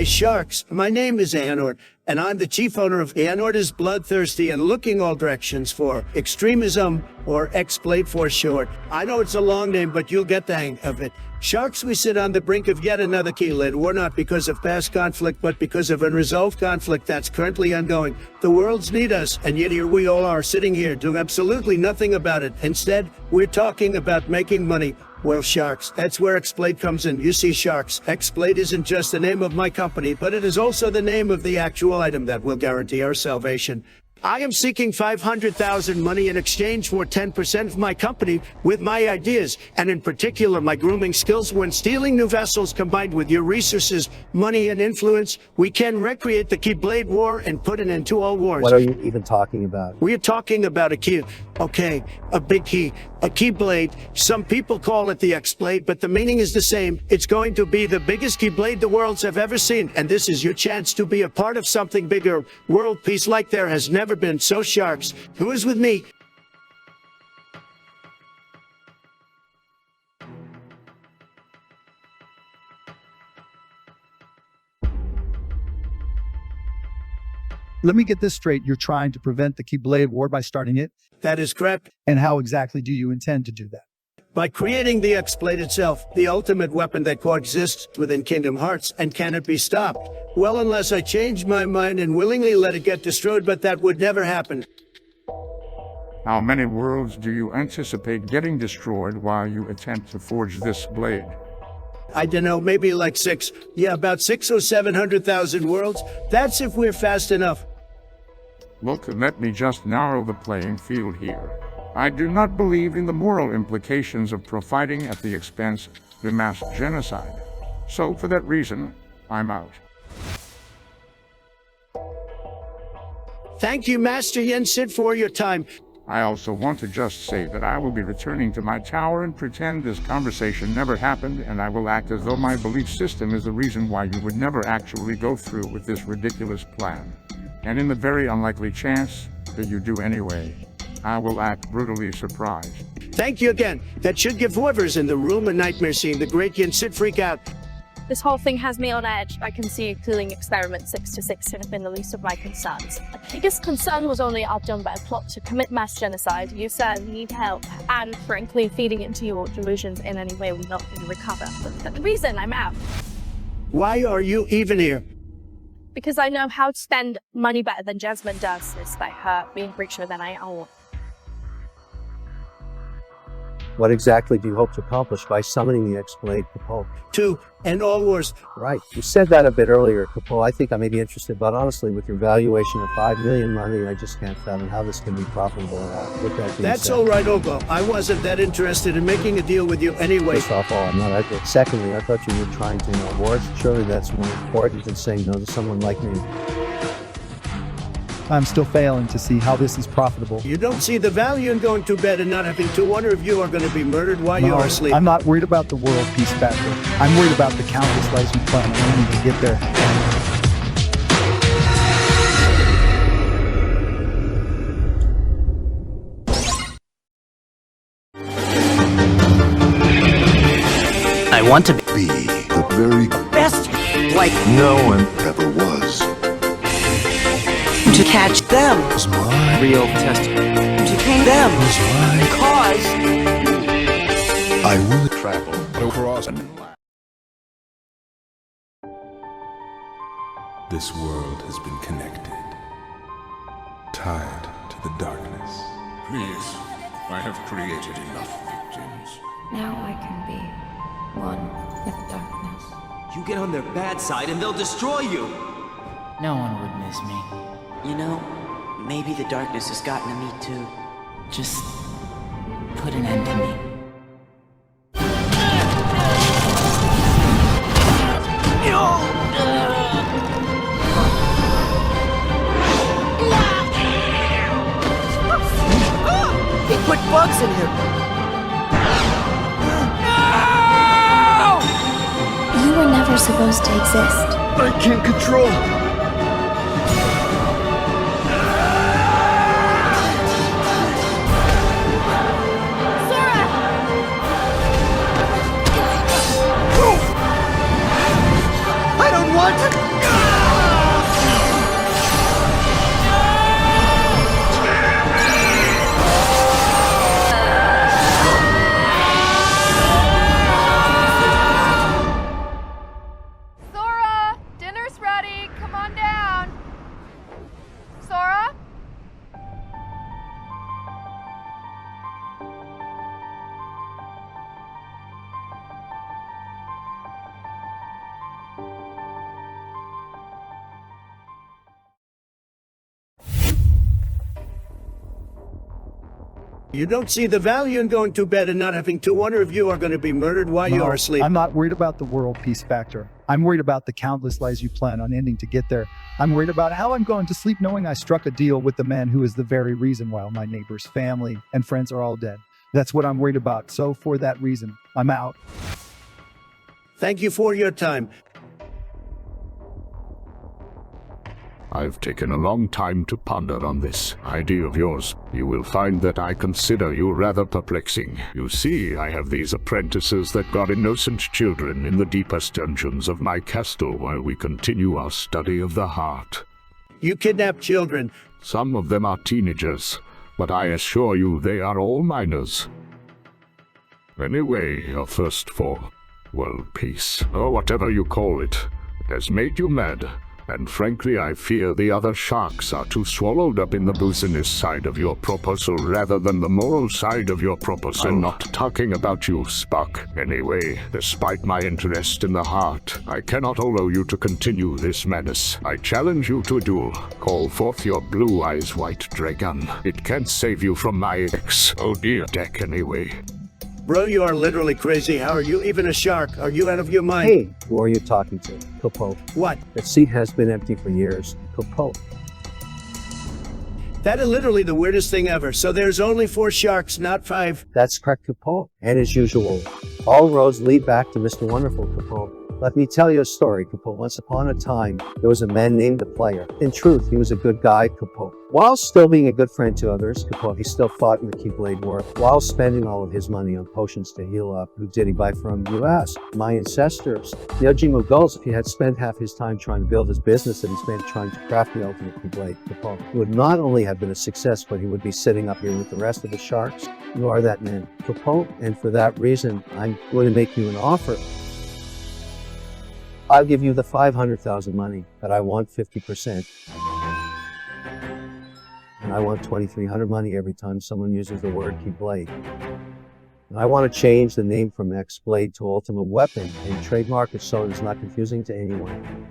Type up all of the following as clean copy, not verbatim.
sharks. My name is Xehanort, and I'm the chief owner of Xehanort is bloodthirsty and looking all directions for extremism, or X-Blade for short. I know it's a long name, but you'll get the hang of it. Sharks, we sit on the brink of yet another keylid war, not because of past conflict, but because of unresolved conflict that's currently ongoing. The worlds need us, and yet here we all are sitting here doing absolutely nothing about it. Instead, we're talking about making money. Well, sharks, that's where X-Blade comes in. You see, sharks, X-Blade isn't just the name of my company, but it is also the name of the actual item that will guarantee our salvation. I am seeking 500,000 money in exchange for 10% of my company with my ideas, and in particular my grooming skills. When stealing new vessels combined with your resources, money, and influence, we can recreate the Keyblade War and put an end to all wars. What are you even talking about? We're talking about a key. Okay, a big key. A Keyblade. Some people call it the X-Blade, but the meaning is the same. It's going to be the biggest Keyblade the worlds have ever seen, and this is your chance to be a part of something bigger. World peace like there has never been. So sharks, who is with me? Let me get this straight. You're trying to prevent the Keyblade War by starting it? That is correct. And how exactly do you intend to do that? By creating the X-Blade itself, the ultimate weapon that coexists within Kingdom Hearts and cannot be stopped. Well, unless I change my mind and willingly let it get destroyed, but that would never happen. How many worlds do you anticipate getting destroyed while you attempt to forge this blade? I don't know, maybe like 6. Yeah, about 600,000 or 700,000 worlds. That's if we're fast enough. Look, let me just narrow the playing field here. I do not believe in the moral implications of profiting at the expense of the mass genocide. So for that reason, I'm out. Thank you, Master Yen Sid, for your time. I also want to just say that I will be returning to my tower and pretend this conversation never happened, and I will act as though my belief system is the reason why you would never actually go through with this ridiculous plan. And in the very unlikely chance that you do anyway, I will act brutally surprised. Thank you again. That should give whoever's in the room a nightmare seeing the great Yen Sid freak out. This whole thing has me on edge. I can see killing experiment 626 have been the least of my concerns. My biggest concern was only outdone by a plot to commit mass genocide. You said need help, and frankly, feeding into your delusions in any way will not be recover. But the reason I'm out. Why are you even here? Because I know how to spend money better than Jasmine does, despite her being richer than I own. What exactly do you hope to accomplish by summoning the X-Blade, Capone? To end all wars. Right. You said that a bit earlier, Capone. I think I may be interested, but honestly, with your valuation of $5 million money, I just can't fathom how this can be profitable. With that being That's said, all right, Obo. I wasn't that interested in making a deal with you anyway. First off, I'm not at it. Secondly, I thought you were trying to end wars. Surely that's more important than saying no to someone like me. I'm still failing to see how this is profitable. You don't see the value in going to bed and not having to wonder if you are going to be murdered while you are asleep. I'm not worried about the world peace factor. I'm worried about the countless lives we plan on to get there. I want to be the very best, like no one ever was. To catch them Was my real test. To tame them was my cause I will travel across. This world has been connected, tied to the darkness. Please, I have created enough victims. Now I can be one with darkness. You get on their bad side and they'll destroy you! no one would miss me. You know, maybe the darkness has gotten to me too. Just put an end to me. They put bugs in him! You were never supposed to exist. I can't control. I don't want to You don't see the value in going to bed and not having to wonder if you are going to be murdered while you are asleep. I'm not worried about the world peace factor. I'm worried about the countless lies you plan on ending to get there. I'm worried about how I'm going to sleep knowing I struck a deal with the man who is the very reason why my neighbor's family and friends are all dead. That's what I'm worried about. So for that reason, I'm out. Thank you for your time. I've taken a long time to ponder on this idea of yours. You will find that I consider you rather perplexing. You see, I have these apprentices that guard innocent children in the deepest dungeons of my castle while we continue our study of the heart. You kidnap children. Some of them are teenagers, but I assure you they are all minors. Anyway, your thirst for world peace, or whatever you call it, has made you mad. And frankly, I fear the other sharks are too swallowed up in the business side of your proposal rather than the moral side of your proposal. I'm not talking about you, Spock. Anyway, despite my interest in the heart, I cannot allow you to continue this menace. I challenge you to a duel. Call forth your blue eyes, white dragon. It can't save you from my oh dear deck anyway. Bro, you are literally crazy. How are you even a shark? Are you out of your mind? Hey, who are you talking to? Copo. What? The seat has been empty for years. Copo. That is literally the weirdest thing ever. So there's only 4 sharks, not 5. That's correct, Copo. And as usual, all roads lead back to Mr. Wonderful, Copo. Let me tell you a story, Copo. Once upon a time, there was a man named the Player. In truth, he was a good guy, Copo. While still being a good friend to others, Copo, he still fought in the Keyblade War, while spending all of his money on potions to heal up. Who did he buy from, you ask? My ancestors. The Yoji Mughals, if he had spent half his time trying to build his business that he spent trying to craft the ultimate Keyblade, Copo, he would not only have been a success, but he would be sitting up here with the rest of the sharks. You are that man, Copo, and for that reason, I'm going to make you an offer. I'll give you the 500,000 money, but I want 50%. And I want 2,300 money every time someone uses the word Keyblade. And I want to change the name from X-Blade to Ultimate Weapon and trademark it so it's not confusing to anyone.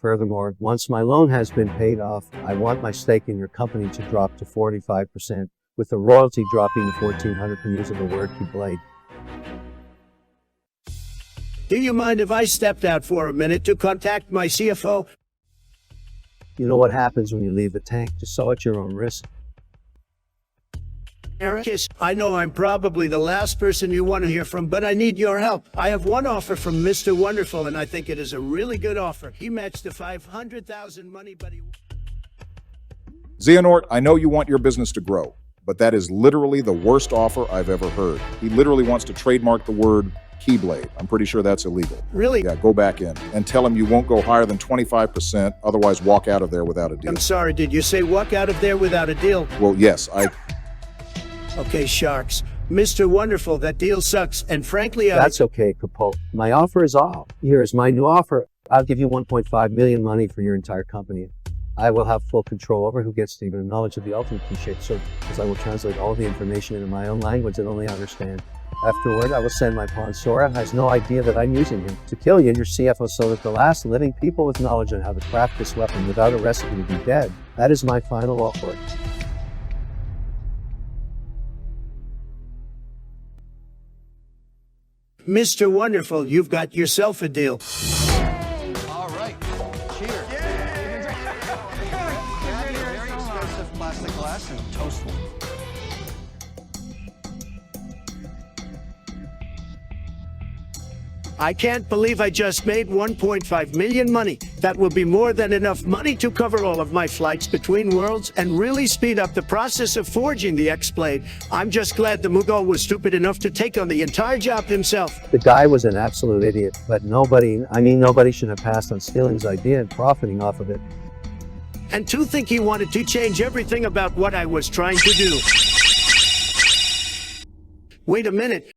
Furthermore, once my loan has been paid off, I want my stake in your company to drop to 45%, with the royalty dropping to 1,400 for use of the word Keyblade. Do you mind if I stepped out for a minute to contact my CFO? You know what happens when you leave the tank, just so at your own risk. Ericus, I know I'm probably the last person you want to hear from, but I need your help. I have one offer from Mr. Wonderful, and I think it is a really good offer. He matched the 500,000 money, but he... Xehanort, I know you want your business to grow, but that is literally the worst offer I've ever heard. He literally wants to trademark the word Keyblade. I'm pretty sure that's illegal. Really? Yeah, go back in and tell him you won't go higher than 25%, otherwise walk out of there without a deal. I'm sorry, did you say walk out of there without a deal? Well, yes, Okay, sharks. Mr. Wonderful, that deal sucks, and frankly, That's okay, Copo. My offer is all. Here is my new offer. I'll give you 1.5 million money for your entire company. I will have full control over who gets to even knowledge of the ultimate Keyshade, so because I will translate all the information into my own language that only I understand. Afterward, I will send my pawn Sora, has no idea that I'm using him, to kill you and your CFO so that the last living people with knowledge on how to craft this weapon without a recipe will be dead. That is my final offer. Mr. Wonderful, you've got yourself a deal. All right. Cheers. Very expensive plastic glass and toast one. I can't believe I just made 1.5 million money. That will be more than enough money to cover all of my flights between worlds and really speed up the process of forging the X-Blade. I'm just glad the Mughal was stupid enough to take on the entire job himself. The guy was an absolute idiot, but nobody should have passed on stealing his idea and profiting off of it. And to think he wanted to change everything about what I was trying to do. Wait a minute.